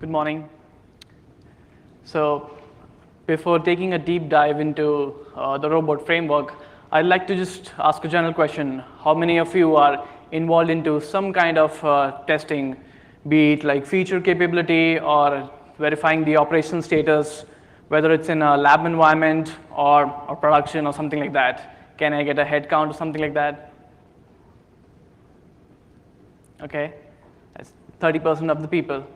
Good morning. So before taking a deep dive into the robot framework, I'd like to just ask a general question. How many of you are involved into some kind of testing, be it like feature capability or verifying the operational status, whether it's in a lab environment or production or something like that? Can I get a head count or something like that? Okay, that's 30% of the people.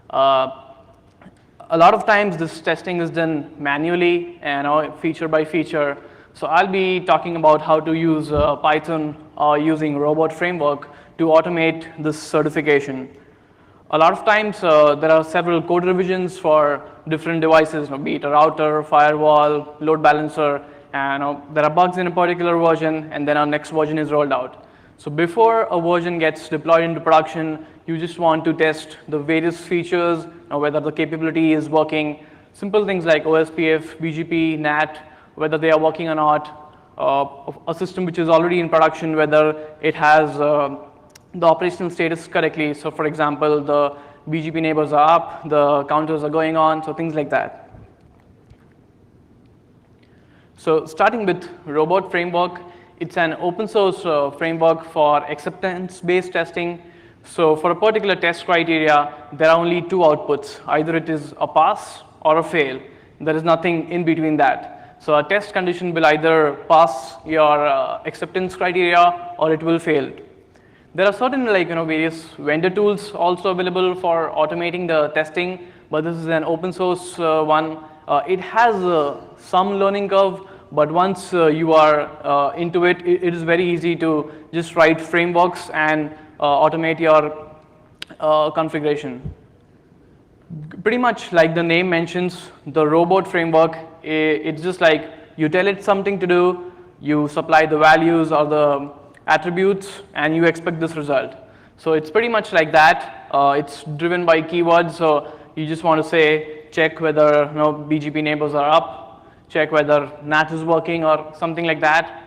A lot of times this testing is done manually and feature by feature. So I'll be talking about how to use Python using robot framework to automate this certification. A lot of times there are several code revisions for different devices, be it a router, firewall, load balancer, and there are bugs in a particular version and then our next version is rolled out. So before a version gets deployed into production, you just want to test the various features, whether the capability is working. Simple things like OSPF, BGP, NAT, whether they are working or not. A system which is already in production, whether it has the operational status correctly. So for example, the BGP neighbors are up, the counters are going on, so things like that. So starting with robot framework, it's an open source framework for acceptance-based testing. So for a particular test criteria, there are only two outputs. Either it is a pass or a fail. There is nothing in between that. So a test condition will either pass your acceptance criteria or it will fail. There are certain various vendor tools also available for automating the testing, but this is an open source one. It has some learning curve, but once you are into it, it is very easy to just write frameworks and automate your configuration. Pretty much like the name mentions, the robot framework, it's just like you tell it something to do, you supply the values or the attributes, and you expect this result. So it's pretty much like that. It's driven by keywords, so you just want to say, check whether BGP neighbors are up, check whether NAT is working or something like that.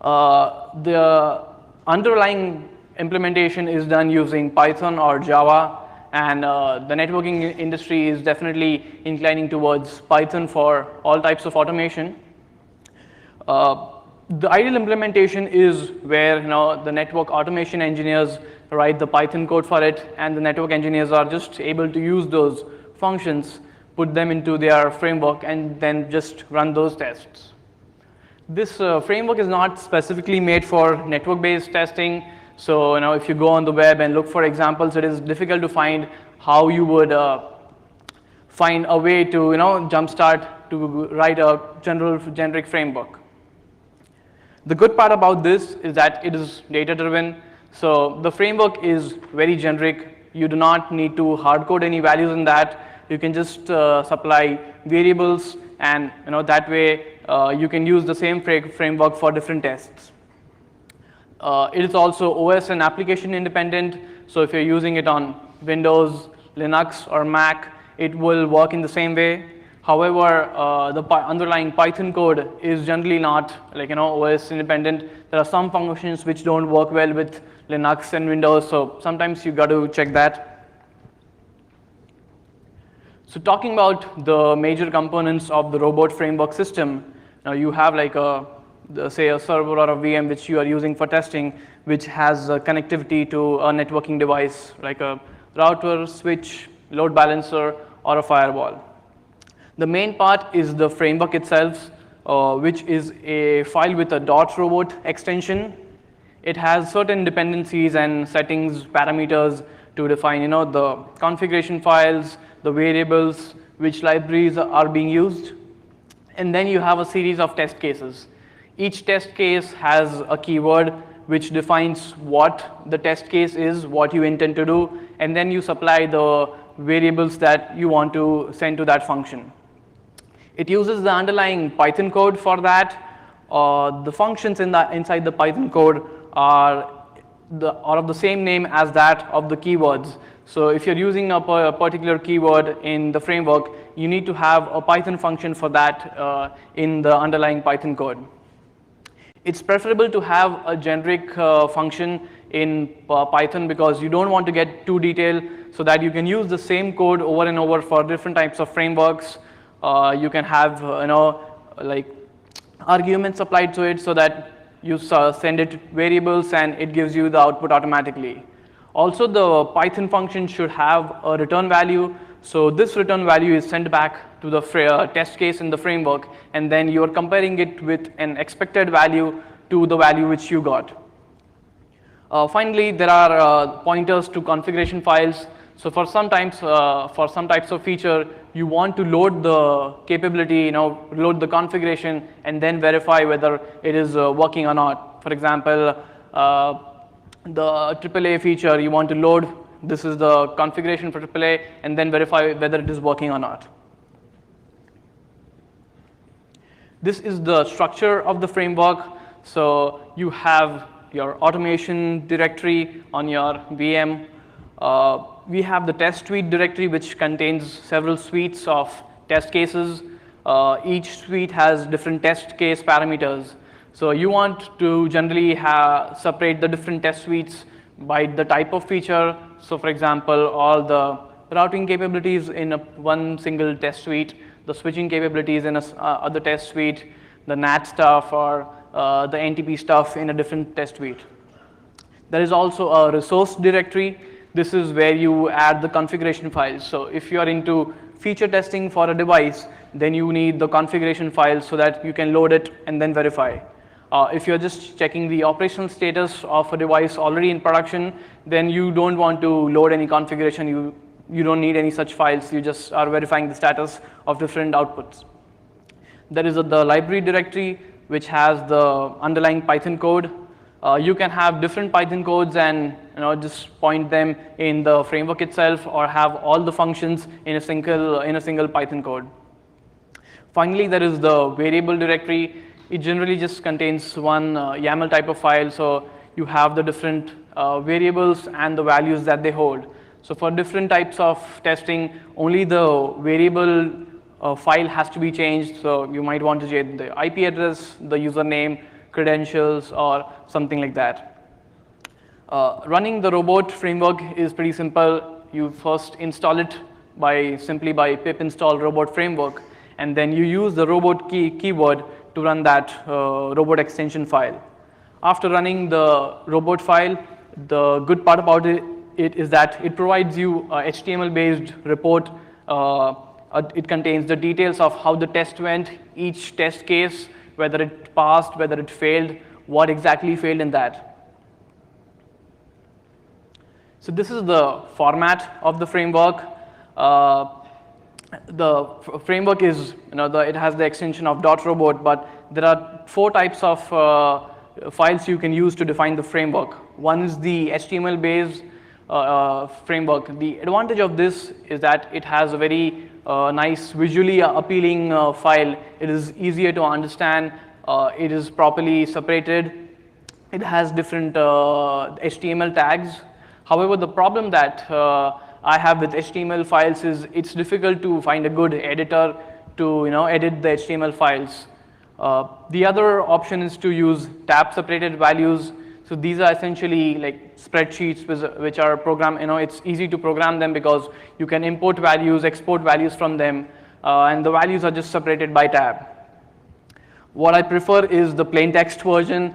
The underlying implementation is done using Python or Java, and the networking industry is definitely inclining towards Python for all types of automation. The ideal implementation is where the network automation engineers write the Python code for it, and the network engineers are just able to use those functions, put them into their framework, and then just run those tests. This framework is not specifically made for network-based testing. So if you go on the web and look for examples, it is difficult to find how you would find a way to jumpstart to write a generic framework. The good part about this is that it is data-driven. So the framework is very generic. You do not need to hard-code any values in that. You can just supply variables, and that way you can use the same framework for different tests. It is also OS and application independent. So if you're using it on Windows, Linux, or Mac, it will work in the same way. However, the underlying Python code is generally not OS independent. There are some functions which don't work well with Linux and Windows, so sometimes you got to check that. So talking about the major components of the robot framework system, now you have say a server or a VM which you are using for testing, which has connectivity to a networking device like a router, switch, load balancer, or a firewall. The main part is the framework itself, which is a file with a .robot extension. It has certain dependencies and settings, parameters to define the configuration files, the variables, which libraries are being used. And then you have a series of test cases. Each test case has a keyword which defines what the test case is, what you intend to do, and then you supply the variables that you want to send to that function. It uses the underlying Python code for that. The functions inside the Python code are of the same name as that of the keywords. So if you're using a particular keyword in the framework, you need to have a Python function for that in the underlying Python code. It's preferable to have a generic function in Python because you don't want to get too detailed, so that you can use the same code over and over for different types of frameworks. You can have like arguments applied to it so that you send it variables and it gives you the output automatically. Also, the Python function should have a return value. So this return value is sent back to the test case in the framework, and then you are comparing it with an expected value to the value which you got. Finally, there are pointers to configuration files. So for some types of feature, you want to load the capability, load the configuration, and then verify whether it is working or not. For example, the AAA feature, you want to load, this is the configuration for AAA, and then verify whether it is working or not. This is the structure of the framework. So you have your automation directory on your VM. We have the test suite directory, which contains several suites of test cases. Each suite has different test case parameters. So you want to generally separate the different test suites by the type of feature. So for example, all the routing capabilities in one single test suite, the switching capabilities in other test suite, the NAT stuff or the NTP stuff in a different test suite. There is also a resource directory. This is where you add the configuration files. So if you are into feature testing for a device, then you need the configuration files so that you can load it and then verify. If you're just checking the operational status of a device already in production, then you don't want to load any configuration. You don't need any such files. You just are verifying the status of different outputs. There is the library directory, which has the underlying Python code. You can have different Python codes and just point them in the framework itself, or have all the functions in a single Python code. Finally, there is the variable directory. It generally just contains one YAML type of file, so you have the different variables and the values that they hold. So for different types of testing, only the variable file has to be changed. So you might want to change the IP address, the username, credentials, or something like that. Running the robot framework is pretty simple. You first install it simply by pip install robot framework, and then you use the robot keyword to run that robot extension file. After running the robot file, the good part about it is that it provides you a HTML-based report. It contains the details of how the test went, each test case, whether it passed, whether it failed, what exactly failed in that. So this is the format of the framework. The framework is, it has the extension of .robot, but there are 4 types of files you can use to define the framework. One is the HTML-based framework. The advantage of this is that it has a very nice, visually appealing file. It is easier to understand. It is properly separated. It has different HTML tags. However, the problem that I have with HTML files is it's difficult to find a good editor to edit the HTML files. The other option is to use tab separated values. So these are essentially like spreadsheets which are programmed. It's easy to program them because you can import values, export values from them, and the values are just separated by tab. What I prefer is the plain text version.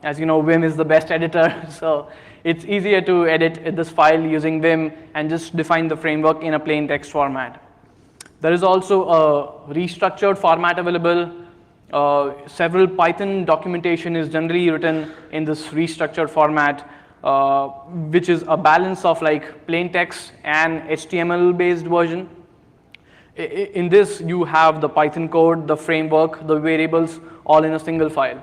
As you know, Vim is the best editor, so it's easier to edit this file using Vim and just define the framework in a plain text format. There is also a restructured format available. Several Python documentation is generally written in this restructured format, which is a balance of like plain text and HTML based version. In this, you have the Python code, the framework, the variables, all in a single file.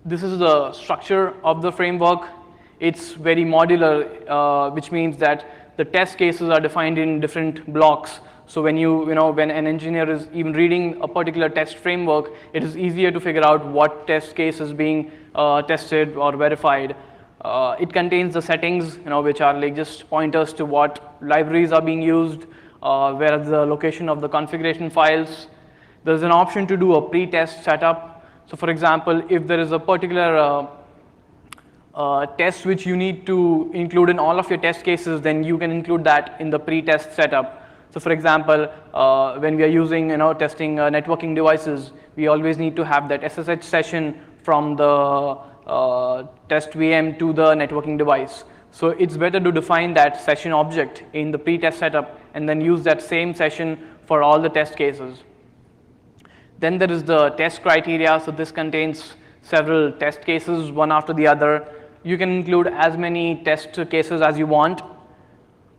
This is the structure of the framework. It's very modular, which means that the test cases are defined in different blocks. So when when an engineer is even reading a particular test framework, it is easier to figure out what test case is being tested or verified. It contains the settings, which are like just pointers to what libraries are being used, where is the location of the configuration files. There's an option to do a pre-test setup. So for example, if there is a particular test which you need to include in all of your test cases, then you can include that in the pre-test setup. So for example, when we are using, testing networking devices, we always need to have that SSH session from the test VM to the networking device. So it's better to define that session object in the pre-test setup and then use that same session for all the test cases. Then there is the test criteria. So this contains several test cases, one after the other. You can include as many test cases as you want.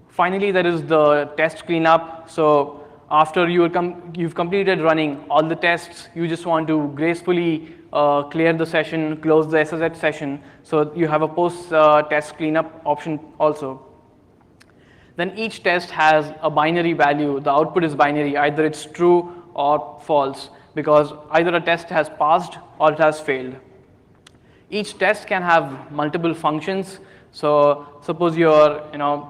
Finally, there is the test cleanup. So after you've completed running all the tests, you just want to gracefully clear the session, close the SSH session. So you have a post-test cleanup option also. Then each test has a binary value. The output is binary. Either it's true or false, because either a test has passed or it has failed. Each test can have multiple functions. So suppose you're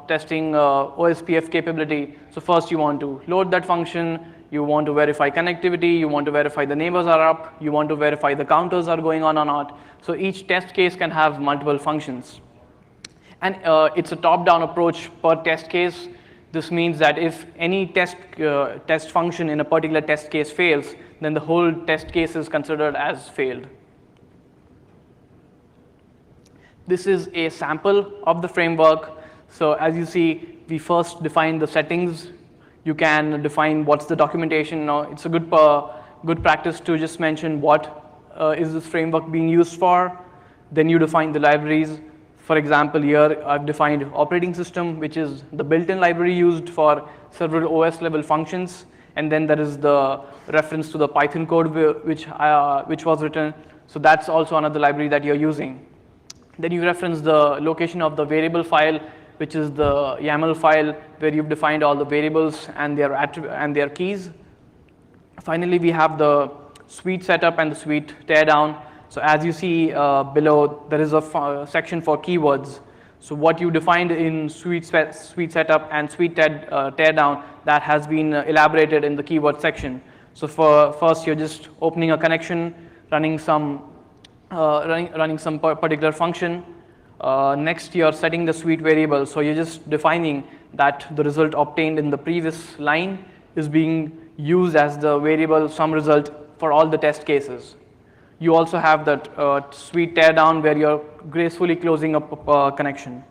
testing OSPF capability. So first you want to load that function, you want to verify connectivity, you want to verify the neighbors are up, you want to verify the counters are going on or not. So each test case can have multiple functions. And it's a top-down approach per test case. This means that if any test function in a particular test case fails, then the whole test case is considered as failed. This is a sample of the framework. So as you see, we first define the settings. You can define what's the documentation. Now, it's a good practice to just mention what is this framework being used for. Then you define the libraries. For example, here I've defined operating system, which is the built-in library used for several OS level functions. And then there is the reference to the Python code which was written. So that's also another library that you're using. Then you reference the location of the variable file, which is the YAML file where you've defined all the variables and their keys. Finally, we have the suite setup and the suite teardown. So as you see below, there is a section for keywords. So what you defined in suite setup and suite teardown, that has been elaborated in the keyword section. So first, you're just opening a connection, running some particular function. Next, you're setting the suite variable. So you're just defining that the result obtained in the previous line is being used as the variable sum result for all the test cases. You also have that suite teardown where you're gracefully closing up a connection.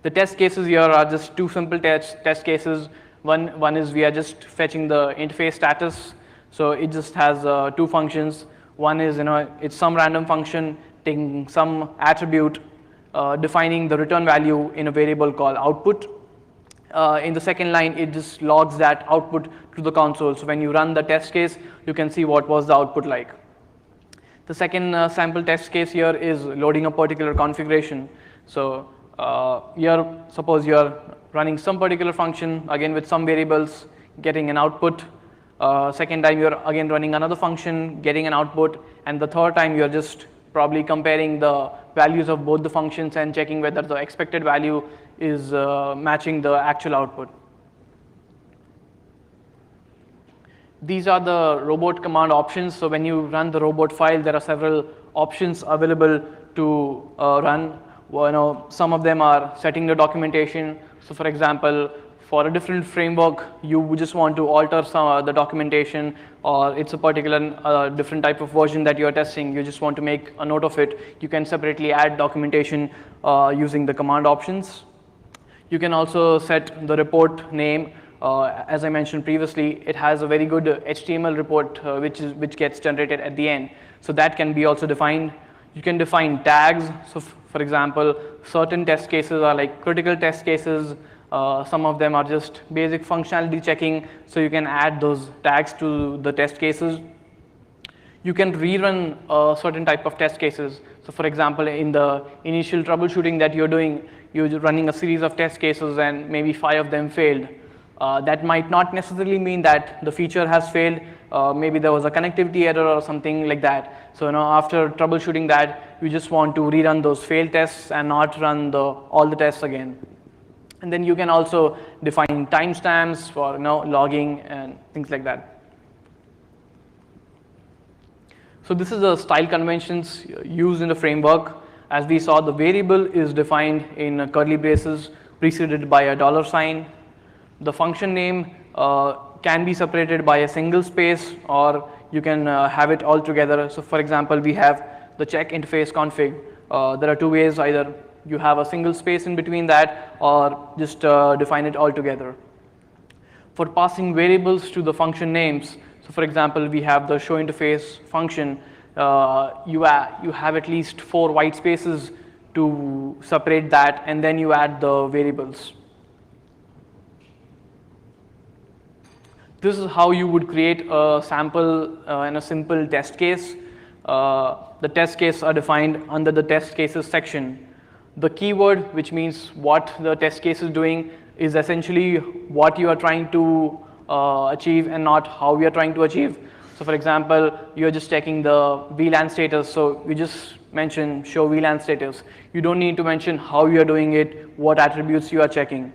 The test cases here are just two simple test cases. One is we are just fetching the interface status. So it just has two functions. One is it's some random function taking some attribute, defining the return value in a variable called output. In the second line, it just logs that output to the console. So when you run the test case, you can see what was the output like. The second sample test case here is loading a particular configuration. So here, suppose you're running some particular function, again with some variables, getting an output. Second time, you're again running another function, getting an output. And the third time, you're just probably comparing the values of both the functions and checking whether the expected value is matching the actual output. These are the robot command options. So when you run the robot file, there are several options available to run. Some of them are setting the documentation. So for example, for a different framework, you just want to alter the documentation, or it's a particular different type of version that you're testing. You just want to make a note of it. You can separately add documentation using the command options. You can also set the report name. As I mentioned previously, it has a very good HTML report which gets generated at the end. So that can be also defined. You can define tags. So for example, certain test cases are like critical test cases. Some of them are just basic functionality checking. So you can add those tags to the test cases. You can rerun a certain type of test cases. So for example, in the initial troubleshooting that you're doing, you're running a series of test cases and maybe 5 of them failed. That might not necessarily mean that the feature has failed. Maybe there was a connectivity error or something like that. So after troubleshooting that, you just want to rerun those failed tests and not run all the tests again. And then you can also define timestamps for logging and things like that. So this is the style conventions used in the framework. As we saw, the variable is defined in curly braces preceded by a dollar sign. The function name can be separated by a single space, or you can have it all together. So for example, we have the check interface config. There are two ways: either you have a single space in between that, or just define it all together. For passing variables to the function names, so for example, we have the show interface function. You have at least 4 white spaces to separate that, and then you add the variables. This is how you would create a sample and a simple test case. The test cases are defined under the test cases section. The keyword, which means what the test case is doing, is essentially what you are trying to achieve and not how we are trying to achieve. So for example, you're just checking the VLAN status, so you just mention show VLAN status. You don't need to mention how you are doing it, what attributes you are checking.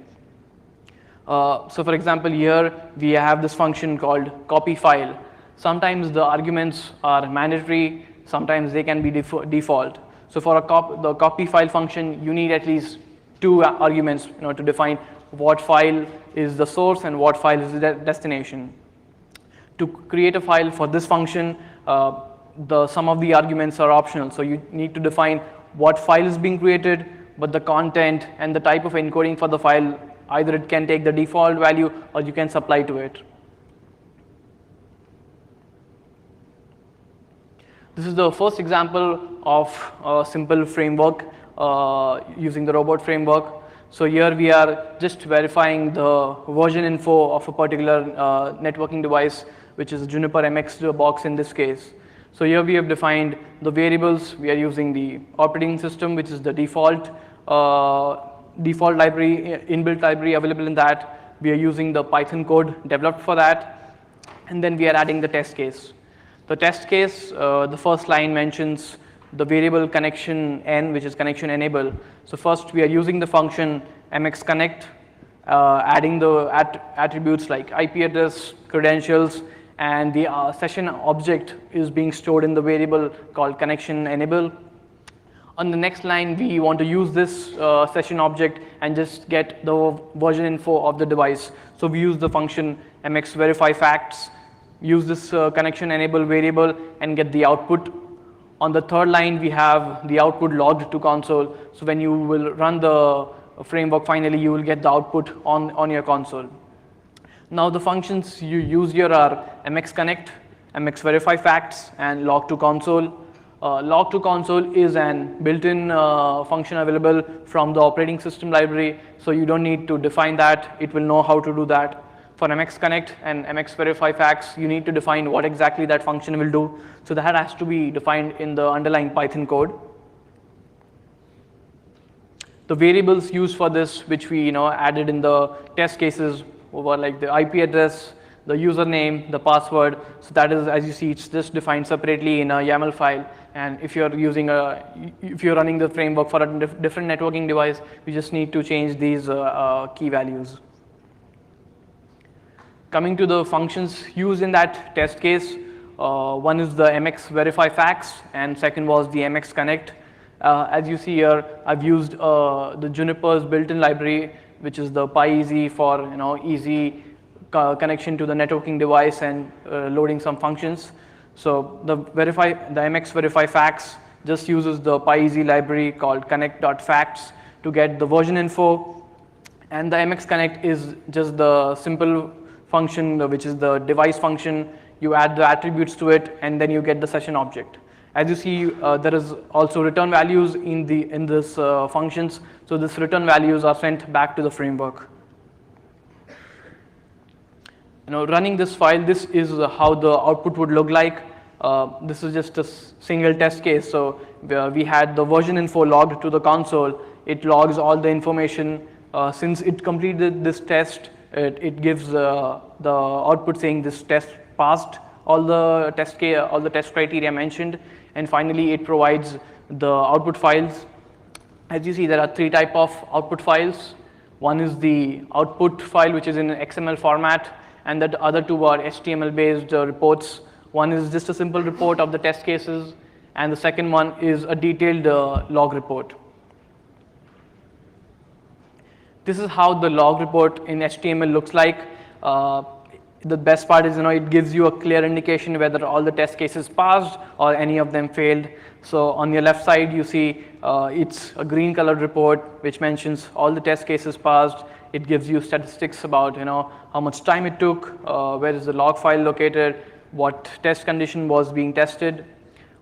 So for example, here we have this function called copy file. Sometimes the arguments are mandatory, sometimes they can be default. So for the copy file function, you need at least 2 arguments to define what file is the source and what file is the destination. To create a file for this function, some of the arguments are optional. So you need to define what file is being created, but the content and the type of encoding for the file, either it can take the default value or you can supply to it. This is the first example of a simple framework using the robot framework. So here we are just verifying the version info of a particular networking device, which is a Juniper MX box in this case. So here we have defined the variables. We are using the operating system, which is the default library, inbuilt library available in that. We are using the Python code developed for that, and then we are adding the test case. The test case, the first line mentions the variable connection n, which is connection enable. So first we are using the function mxconnect, adding the attributes like IP address, credentials, and the session object is being stored in the variable called connection enable. On the next line, we want to use this session object and just get the version info of the device. So we use the function mxverifyFacts, use this connection enable variable and get the output. On the third line, we have the output logged to console. So when you will run the framework, finally you will get the output on your console. Now the functions you use here are mxconnect, mxverifyFacts, and log to console. Log to console is an built-in function available from the operating system library, so you don't need to define that. It will know how to do that. For mxconnect and mxverifyFacts, you need to define what exactly that function will do. So that has to be defined in the underlying Python code. The variables used for this, which we added in the test cases, were like the IP address, the username, the password. So that is, as you see, it's just defined separately in a YAML file. And if you're running the framework for a different networking device, you just need to change these key values. Coming to the functions used in that test case, one is the mxverifyFacts, and second was the mxconnect. As you see here, I've used the Juniper's built-in library, which is the PyEasy for easy connection to the networking device and loading some functions. So the mxverifyFacts just uses the PyEasy library called connect.facts to get the version info, and the mxconnect is just the simple function, which is the device function. You add the attributes to it, and then you get the session object. As you see, there is also return values in this functions. So this return values are sent back to the framework. Running this file, this is how the output would look like. This is just a single test case. So we had the version info logged to the console. It logs all the information. Since it completed this test, it gives the output saying this test passed all the test criteria mentioned, and finally it provides the output files. As you see, there are 3 types of output files. One is the output file, which is in XML format, and the other 2 are HTML based reports One is just a simple report of the test cases, and the second one is a detailed log report. This is how the log report in HTML looks like. The best part is, it gives you a clear indication whether all the test cases passed or any of them failed. So on your left side, you see it's a green colored report which mentions all the test cases passed. It gives you statistics about, how much time it took, where is the log file located, what test condition was being tested.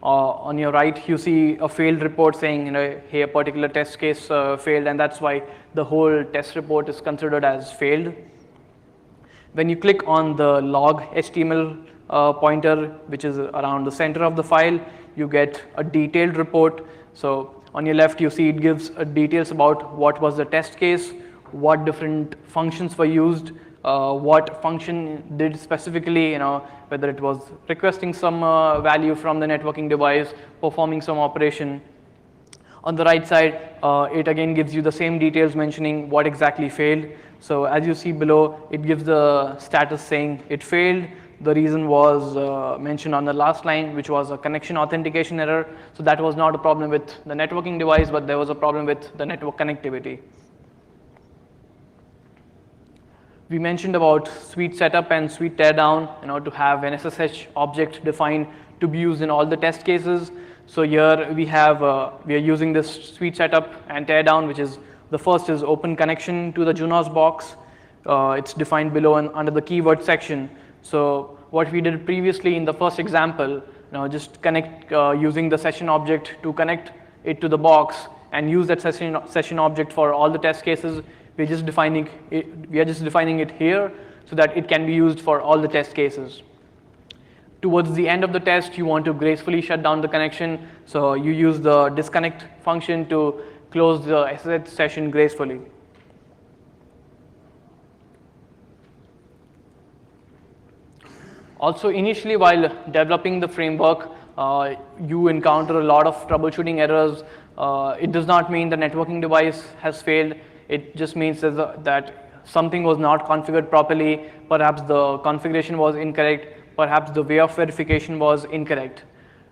On your right, you see a failed report saying, hey, a particular test case failed, and that's why the whole test report is considered as failed. When you click on the log HTML pointer, which is around the center of the file, you get a detailed report. So on your left, you see it gives details about what was the test case, what different functions were used, what function did specifically, whether it was requesting some value from the networking device, performing some operation. On the right side, it again gives you the same details mentioning what exactly failed. So as you see below, it gives the status saying it failed. The reason was mentioned on the last line, which was a connection authentication error. So that was not a problem with the networking device, but there was a problem with the network connectivity. We mentioned about sweet setup and sweet teardown, to have an SSH object defined to be used in all the test cases. So here we are using this sweet setup and teardown, which is the first is open connection to the Junos box. It's defined below and under the keyword section. So what we did previously in the first example, just connect using the session object to connect it to the box and use that session object for all the test cases. We are just defining it here so that it can be used for all the test cases. Towards the end of the test, you want to gracefully shut down the connection, so you use the disconnect function to close the SSH session gracefully. Also, initially while developing the framework, you encounter a lot of troubleshooting errors. It does not mean the networking device has failed. It just means that something was not configured properly. Perhaps the configuration was incorrect. Perhaps the way of verification was incorrect.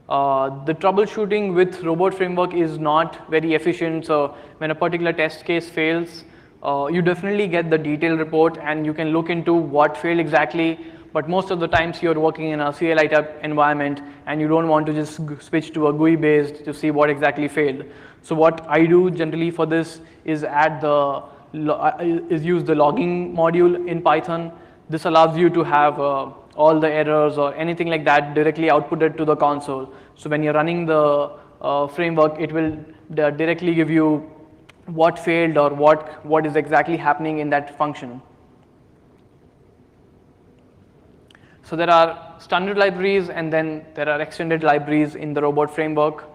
The troubleshooting with robot framework is not very efficient. So when a particular test case fails, you definitely get the detailed report and you can look into what failed exactly. But most of the times you're working in a CLI type environment and you don't want to just switch to a GUI based to see what exactly failed. So what I do generally for this is use the logging module in Python. This allows you to have all the errors or anything like that directly outputted to the console. So when you're running the framework, it will directly give you what failed or what is exactly happening in that function. So there are standard libraries and then there are extended libraries in the robot framework.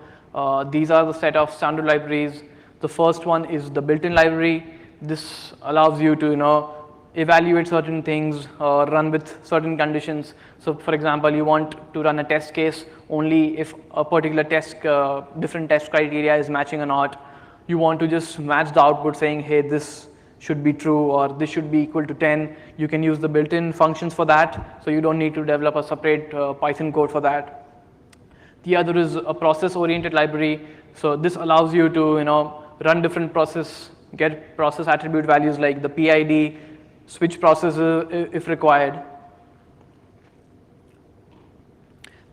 These are the set of standard libraries. The first one is the built-in library. This allows you to evaluate certain things, run with certain conditions. So for example, you want to run a test case only if a particular different test criteria is matching or not. You want to just match the output saying, hey, this should be true or this should be equal to 10. You can use the built-in functions for that, so you don't need to develop a separate Python code for that. The other is a process-oriented library. So this allows you to run different process, get process attribute values like the PID, switch processes if required.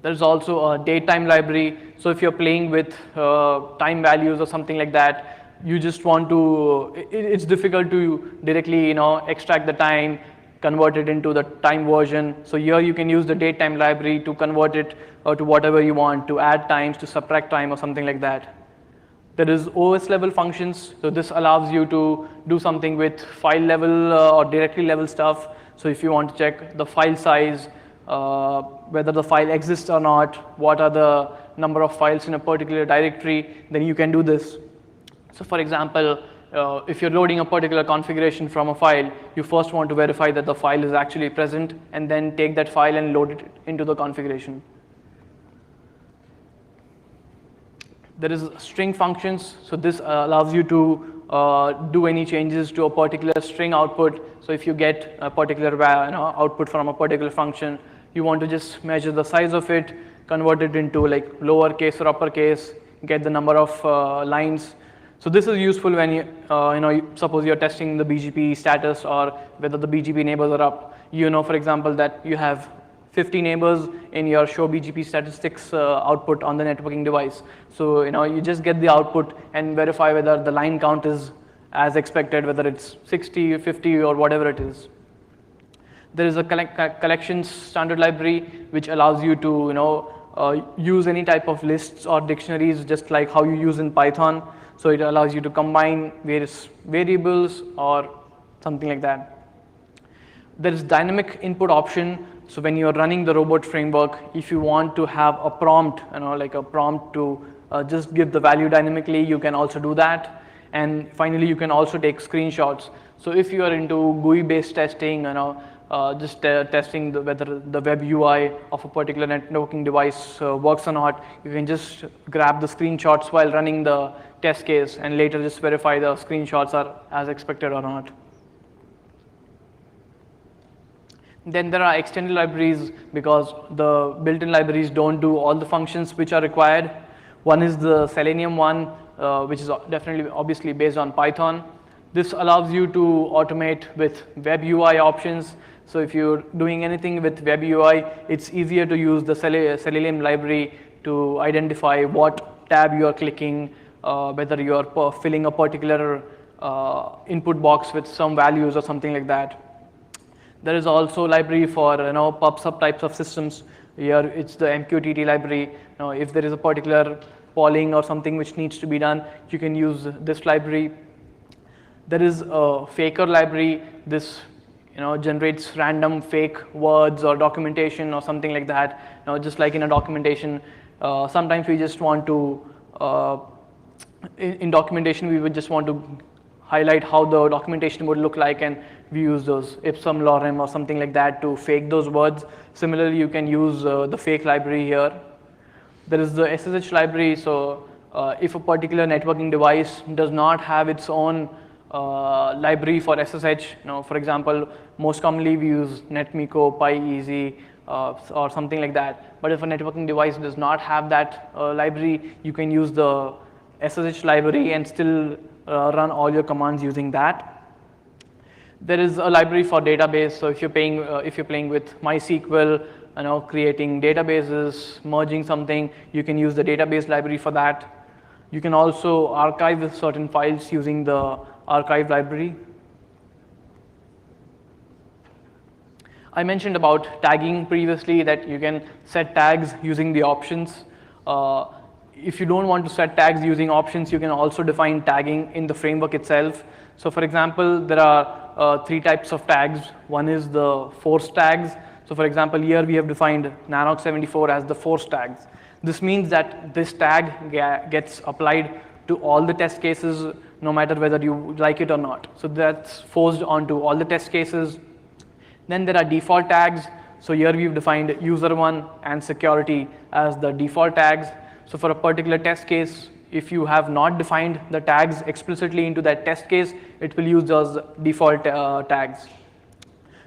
There's also a datetime library. So if you're playing with time values or something like that, you just want to, it's difficult to directly extract the time, convert it into the time version. So here you can use the datetime library to convert it to whatever you want, to add times, to subtract time or something like that. There is OS level functions. So this allows you to do something with file level or directory level stuff. So if you want to check the file size, whether the file exists or not, what are the number of files in a particular directory, then you can do this. So for example, if you're loading a particular configuration from a file, you first want to verify that the file is actually present and then take that file and load it into the configuration. There is string functions. So this allows you to do any changes to a particular string output. So if you get a particular output from a particular function, you want to just measure the size of it, convert it into like lowercase or uppercase, get the number of lines. So this is useful when suppose you're testing the BGP status or whether the BGP neighbors are up. For example, that you have 50 neighbors in your show BGP statistics output on the networking device. So you just get the output and verify whether the line count is as expected, whether it's 60, 50, or whatever it is. There is a collections standard library which allows you to use any type of lists or dictionaries just like how you use in Python. So it allows you to combine various variables or something like that. There is dynamic input option. So when you're running the robot framework, if you want to have a prompt, like a prompt to just give the value dynamically, you can also do that. And finally, you can also take screenshots. So if you are into GUI-based testing, just testing whether the web UI of a particular networking device works or not, you can just grab the screenshots while running the test case and later just verify the screenshots are as expected or not. Then there are extended libraries because the built-in libraries don't do all the functions which are required. One is the Selenium one, which is definitely obviously based on Python. This allows you to automate with web UI options. So if you're doing anything with web UI, it's easier to use the Selenium library to identify what tab you are clicking, whether you are filling a particular input box with some values or something like that. There is also a library for pub/sub types of systems. Here it's the MQTT library. If there is a particular polling or something which needs to be done, you can use this library. There is a faker library. This generates random fake words or documentation or something like that. Just like in a documentation, sometimes we just want to in documentation we would just want to highlight how the documentation would look like, and we use those ipsum lorem or something like that to fake those words. Similarly, you can use the fake library here. There is the SSH library. So if a particular networking device does not have its own library for SSH, for example, most commonly we use netmiko, PyEasy, or something like that. But if a networking device does not have that library, you can use the SSH library and still run all your commands using that. There is a library for database. So if you're playing with MySQL, creating databases, merging something, you can use the database library for that. You can also archive certain files using the archive library. I mentioned about tagging previously, that you can set tags using the options. If you don't want to set tags using options, you can also define tagging in the framework itself. So for example, there are 3 types of tags. One is the force tags. So for example, here we have defined NANOG 74 as the force tags. This means that this tag gets applied to all the test cases, no matter whether you like it or not. So that's forced onto all the test cases. Then there are default tags. So here we've defined user1 and security as the default tags. So for a particular test case, if you have not defined the tags explicitly into that test case, it will use those default tags.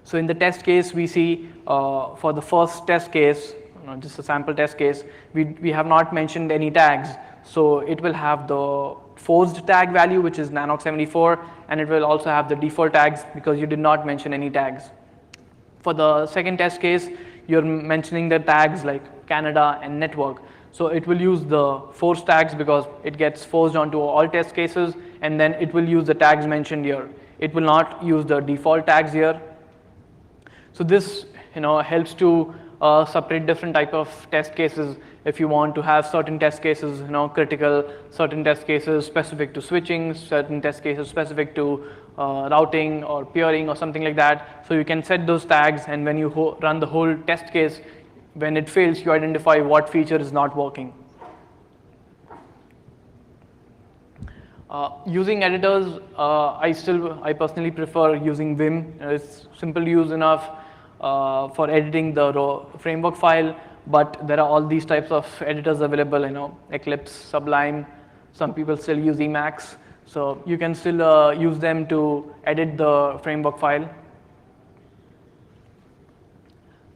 So in the test case, we see for the first test case, just a sample test case, we have not mentioned any tags. So it will have the forced tag value, which is NANOG 74, and it will also have the default tags because you did not mention any tags. For the second test case, you're mentioning the tags like Canada and network. So it will use the force tags because it gets forced onto all test cases, and then it will use the tags mentioned here. It will not use the default tags here. So this helps to separate different type of test cases. If you want to have certain test cases critical, certain test cases specific to switching, certain test cases specific to routing or peering or something like that. So you can set those tags, and when you run the whole test case, when it fails, you identify what feature is not working. Using editors, I personally prefer using Vim. It's simple to use enough for editing the framework file, but there are all these types of editors available, Eclipse, Sublime. Some people still use Emacs, so you can still use them to edit the framework file.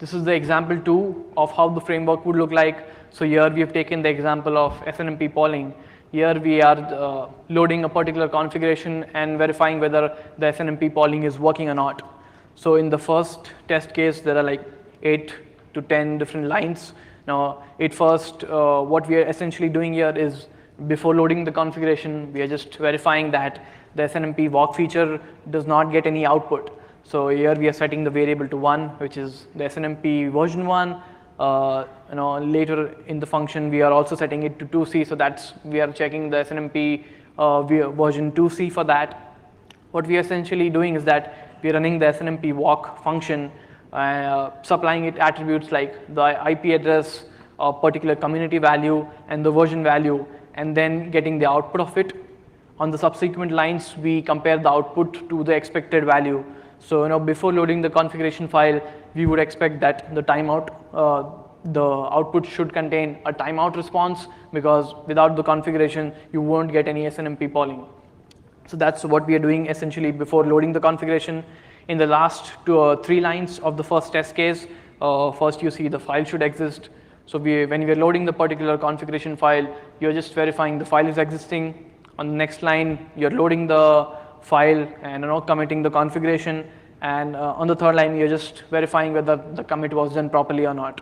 This is the example 2 of how the framework would look like. So here we have taken the example of SNMP polling. Here we are loading a particular configuration and verifying whether the SNMP polling is working or not. So in the first test case, there are like 8 to 10 different lines. Now, what we are essentially doing here is, before loading the configuration, we are just verifying that the SNMP walk feature does not get any output. So here we are setting the variable to 1, which is the SNMP version 1. Later in the function, we are also setting it to 2C, so we are checking the SNMP version 2C for that. What we are essentially doing is that we are running the SNMP walk function, supplying it attributes like the IP address, a particular community value, and the version value, and then getting the output of it. On the subsequent lines, we compare the output to the expected value. So before loading the configuration file, we would expect that the output should contain a timeout response, because without the configuration, you won't get any SNMP polling. So that's what we are doing essentially before loading the configuration. In the last 2 or 3 lines of the first test case, first you see the file should exist. So when we are loading the particular configuration file, you're just verifying the file is existing. On the next line, you're loading the file and committing the configuration. And on the third line, you're just verifying whether the commit was done properly or not.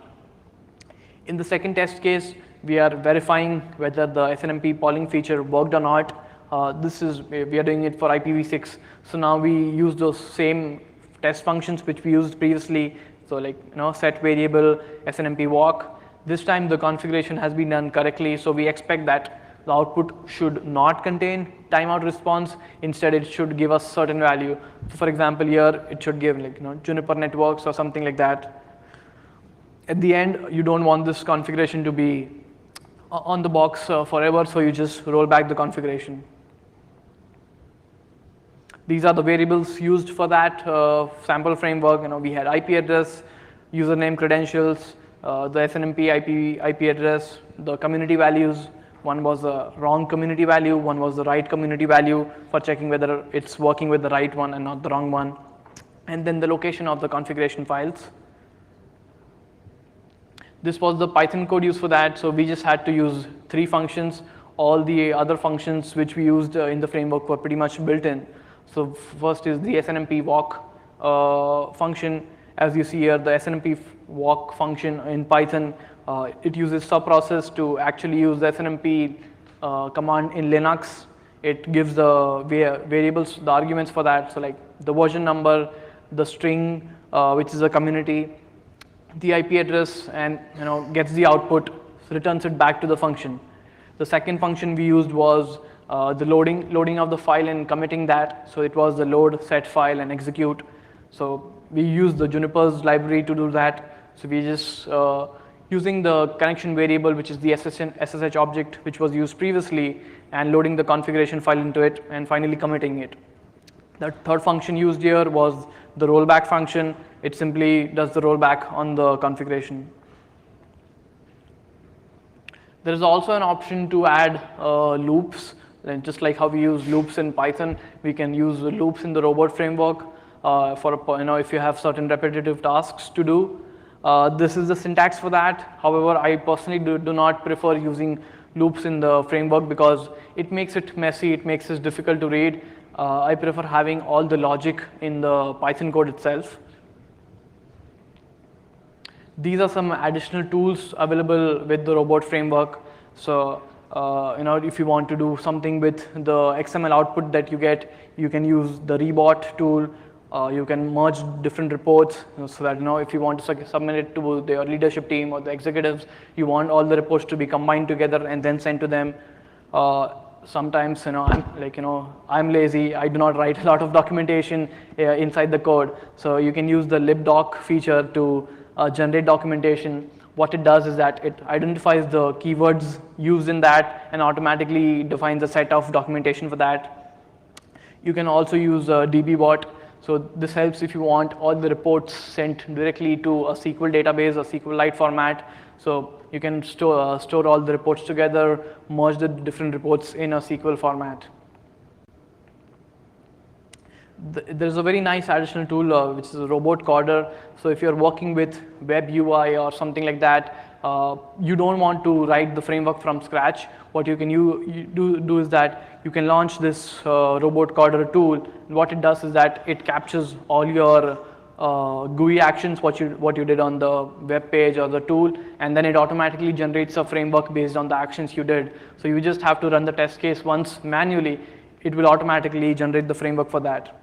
In the second test case, we are verifying whether the SNMP polling feature worked or not. We are doing it for IPv6. So now we use those same test functions which we used previously. So like set variable SNMP walk. This time the configuration has been done correctly, so we expect that the output should not contain timeout response. Instead, it should give us certain value. So for example, here it should give like Juniper networks or something like that. At the end, you don't want this configuration to be on the box forever, so you just roll back the configuration. These are the variables used for that sample framework. We had IP address, username, credentials, the SNMP IP address, the community values. One was the wrong community value, one was the right community value for checking whether it's working with the right one and not the wrong one. And then the location of the configuration files. This was the Python code used for that, so we just had to use 3 functions. All the other functions which we used in the framework were pretty much built in. So first is the SNMP walk function. As you see here, the SNMP walk function in Python, it uses subprocess to actually use the SNMP command in Linux. It gives the variables, the arguments for that. So like the version number, the string, which is a community, the IP address, and gets the output, returns it back to the function. The second function we used was the loading of the file and committing that. So it was the load, set file, and execute. So we used the Juniper's library to do that. So we just using the connection variable, which is the SSH object, which was used previously, and loading the configuration file into it, and finally committing it. The third function used here was the rollback function. It simply does the rollback on the configuration. There is also an option to add loops, and just like how we use loops in Python, we can use loops in the robot framework if you have certain repetitive tasks to do. This is the syntax for that. However, I personally do not prefer using loops in the framework because it makes it messy, it makes it difficult to read. I prefer having all the logic in the Python code itself. These are some additional tools available with the robot framework. So if you want to do something with the XML output that you get, you can use the rebot tool. You can merge different reports so that if you want to submit it to your leadership team or the executives, you want all the reports to be combined together and then sent to them. Sometimes I'm lazy. I do not write a lot of documentation inside the code. So you can use the libdoc feature to generate documentation. What it does is that it identifies the keywords used in that and automatically defines a set of documentation for that. You can also use dbbot. So this helps if you want all the reports sent directly to a SQL database, a SQLite format. So you can store all the reports together, merge the different reports in a SQL format. there's a very nice additional tool which is a robot coder. So if you're working with web UI or something like that, you don't want to write the framework from scratch. What you can do is that you can launch this robot coder tool. What it does is that it captures all your GUI actions, what you did on the web page or the tool, and then it automatically generates a framework based on the actions you did. So you just have to run the test case once manually. It will automatically generate the framework for that.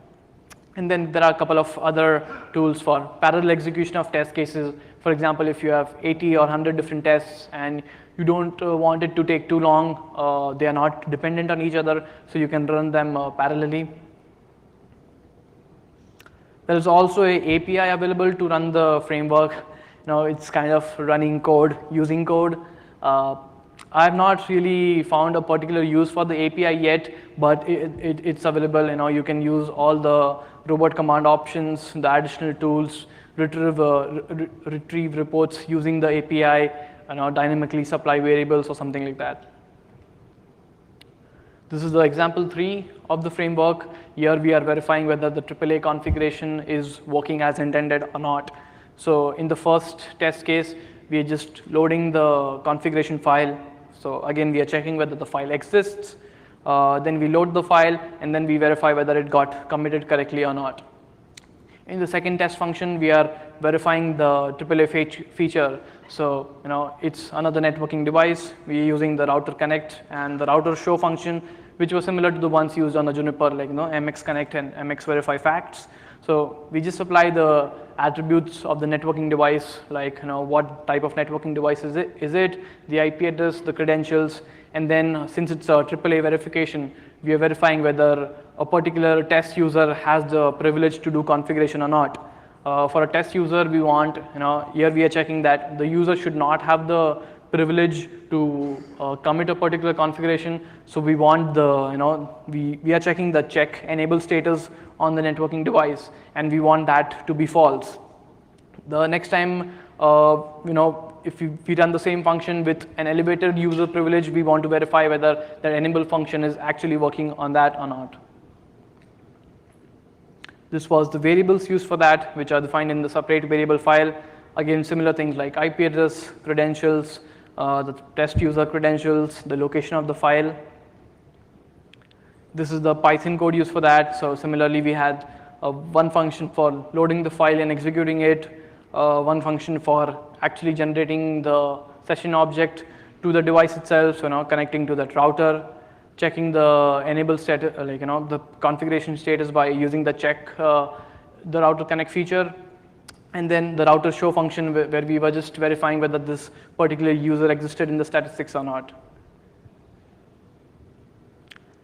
And then there are a couple of other tools for parallel execution of test cases. For example, if you have 80 or 100 different tests and you don't want it to take too long, they are not dependent on each other, so you can run them parallelly. There is also an API available to run the framework. It's kind of running code, using code. I have not really found a particular use for the API yet, but it's available. You can use all the robot command options, the additional tools, retrieve reports using the API, dynamically supply variables or something like that. This is the example 3 of the framework. Here we are verifying whether the AAA configuration is working as intended or not. So in the first test case, we are just loading the configuration file. So again, we are checking whether the file exists. Then we load the file, and then we verify whether it got committed correctly or not. In the second test function, we are verifying the AAA feature. So it's another networking device. We are using the router connect and the router show function, which was similar to the ones used on the Juniper, like MX connect and MX verify facts. So we just apply the attributes of the networking device, like what type of networking device is it, the IP address, the credentials, and then since it's a AAA verification, we are verifying whether a particular test user has the privilege to do configuration or not. For a test user, we want, here we are checking that the user should not have the privilege to commit a particular configuration. So we want the, we are checking the check enable status on the networking device, and we want that to be false. The next time, if we run the same function with an elevated user privilege, we want to verify whether that enable function is actually working on that or not. This was the variables used for that, which are defined in the separate variable file. Again, similar things like IP address, credentials, the test user credentials, the location of the file. This is the Python code used for that. So similarly, we had one function for loading the file and executing it, one function for actually generating the session object to the device itself, so connecting to that router, checking the enable status, the configuration status by using the check the router connect feature, and then the router show function where we were just verifying whether this particular user existed in the statistics or not.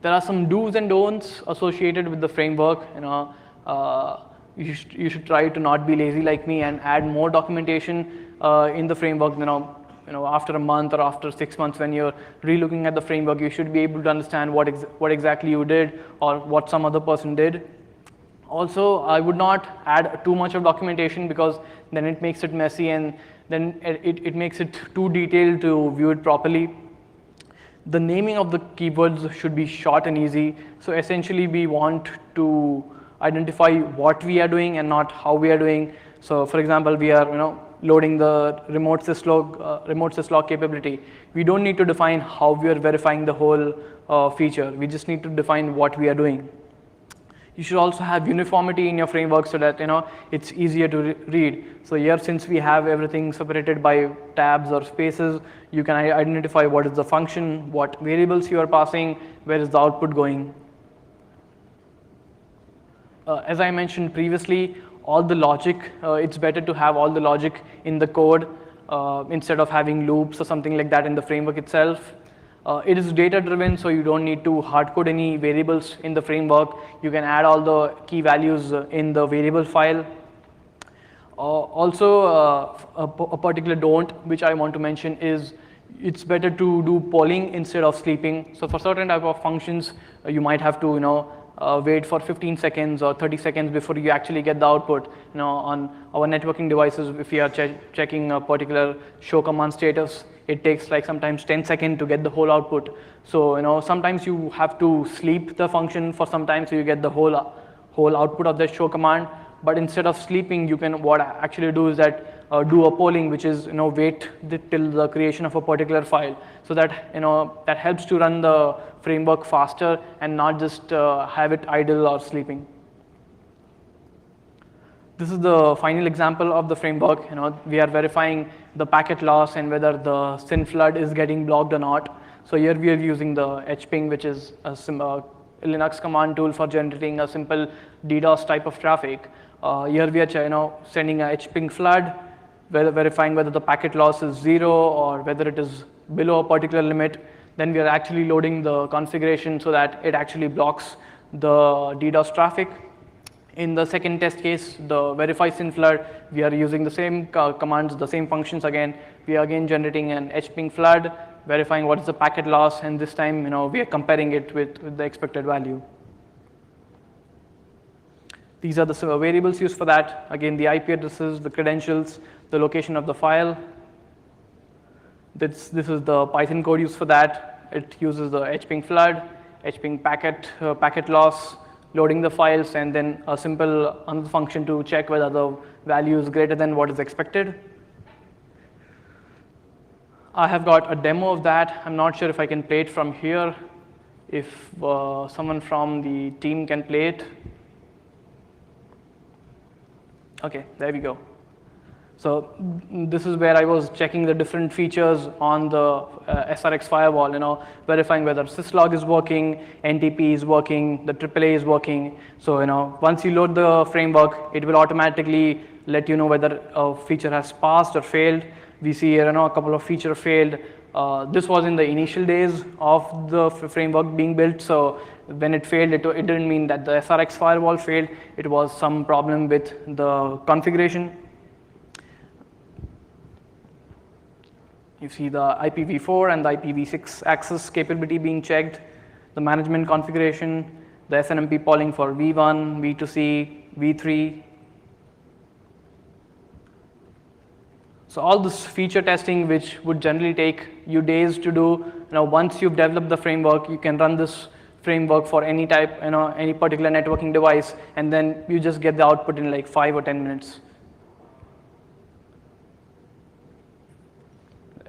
There are some do's and don'ts associated with the framework. You should try to not be lazy like me and add more documentation in the framework. After a month or after 6 months, when you're relooking at the framework, you should be able to understand what exactly you did or what some other person did. Also, I would not add too much of documentation, because then it makes it messy, and then it makes it too detailed to view it properly. The naming of the keywords should be short and easy. So essentially, we want to identify what we are doing and not how we are doing. So for example, we are loading the remote syslog capability. We don't need to define how we are verifying the whole feature. We just need to define what we are doing. You should also have uniformity in your framework so that it's easier to read. So here, since we have everything separated by tabs or spaces, you can identify what is the function, what variables you are passing, where is the output going. As I mentioned previously, all the logic, it's better to have all the logic in the code instead of having loops or something like that in the framework itself. It is data driven, so you don't need to hard code any variables in the framework. You can add all the key values in the variable file. Also, a particular don't which I want to mention is it's better to do polling instead of sleeping. So for certain type of functions, you might have to wait for 15 seconds or 30 seconds before you actually get the output. On our networking devices, if we are checking a particular show command status, it takes like sometimes 10 seconds to get the whole output. So sometimes you have to sleep the function for some time so you get the whole whole output of the show command. But instead of sleeping, you can what I actually do is that do a polling, which is wait till the creation of a particular file, so that that helps to run the framework faster and not just have it idle or sleeping. This is the final example of the framework. We are verifying the packet loss and whether the SYN flood is getting blocked or not. So here we are using the hping, which is a Linux command tool for generating a simple DDoS type of traffic. Here we are sending a hping flood, verifying whether the packet loss is 0 or whether it is below a particular limit. Then we are actually loading the configuration so that it actually blocks the DDoS traffic. In the second test case, the verify SYN flood, we are using the same commands, the same functions again. We are again generating an hping flood, verifying what is the packet loss, and this time we are comparing it with the expected value. These are the variables used for that. Again, the IP addresses, the credentials, the location of the file. This is the Python code used for that. It uses the hping flood, hping packet loss, loading the files, and then a simple another function to check whether the value is greater than what is expected. I have got a demo of that. I'm not sure if I can play it from here. If someone from the team can play it. Okay, there we go. So this is where I was checking the different features on the SRX firewall, verifying whether syslog is working, NTP is working, the AAA is working. So once you load the framework, it will automatically let you know whether a feature has passed or failed. We see here a couple of features failed. This was in the initial days of the framework being built. So when it failed, it didn't mean that the SRX firewall failed. It was some problem with the configuration. You see the IPv4 and the IPv6 access capability being checked, the management configuration, the SNMP polling for V1, V2C, V3. So all this feature testing, which would generally take you days to do, once you've developed the framework, you can run this framework for any type, any particular networking device, and then you just get the output in like 5 or 10 minutes.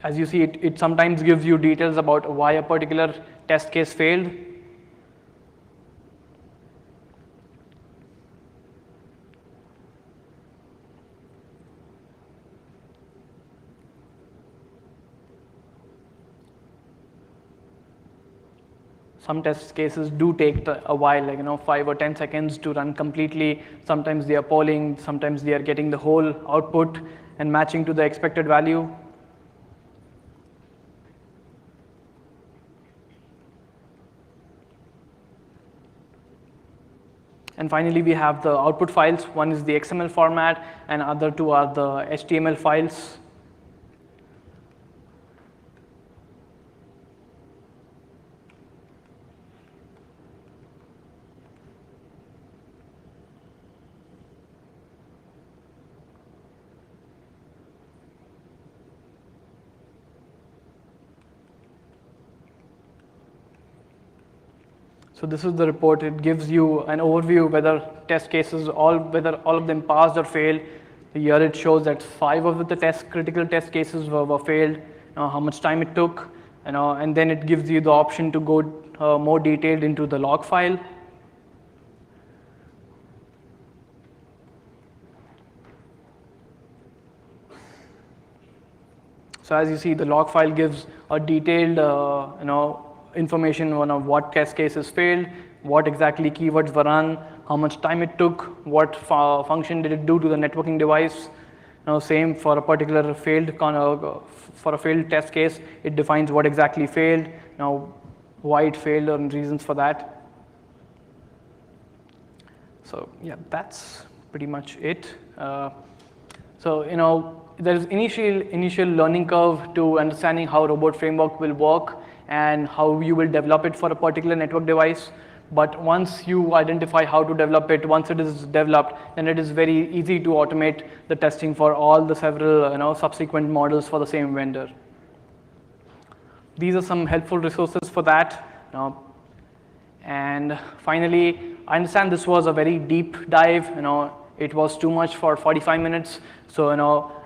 As you see, it sometimes gives you details about why a particular test case failed. Some test cases do take a while, like 5 or 10 seconds to run completely. Sometimes they are polling, sometimes they are getting the whole output and matching to the expected value. And finally, we have the output files. One is the XML format, and other two are the HTML files. So this is the report. It gives you an overview whether test cases, whether all of them passed or failed. Here it shows that 5 of the critical test cases were failed, how much time it took, and then it gives you the option to go more detailed into the log file. So as you see, the log file gives a detailed, information on what test cases failed, what exactly keywords were run, how much time it took, what function did it do to the networking device. Same for a particular failed test case, it defines what exactly failed, why it failed, and reasons for that. So yeah, that's pretty much it. There's initial learning curve to understanding how robot framework will work and how you will develop it for a particular network device. But once you identify how to develop it, once it is developed, then it is very easy to automate the testing for all the several subsequent models for the same vendor. These are some helpful resources for that. And finally, I understand this was a very deep dive. It was too much for 45 minutes. So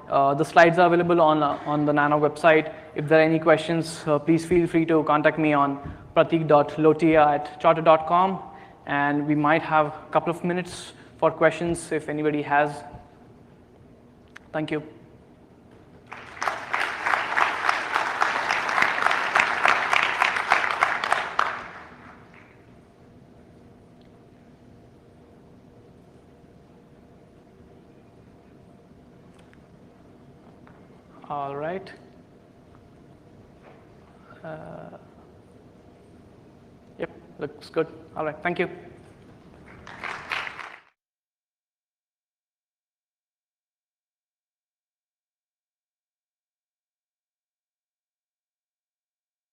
the slides are available on the NANOG website. If there are any questions, please feel free to contact me on pratik.lotia@charter.com, and we might have a couple of minutes for questions if anybody has. Thank you. All right. Yep, looks good. All right, thank you.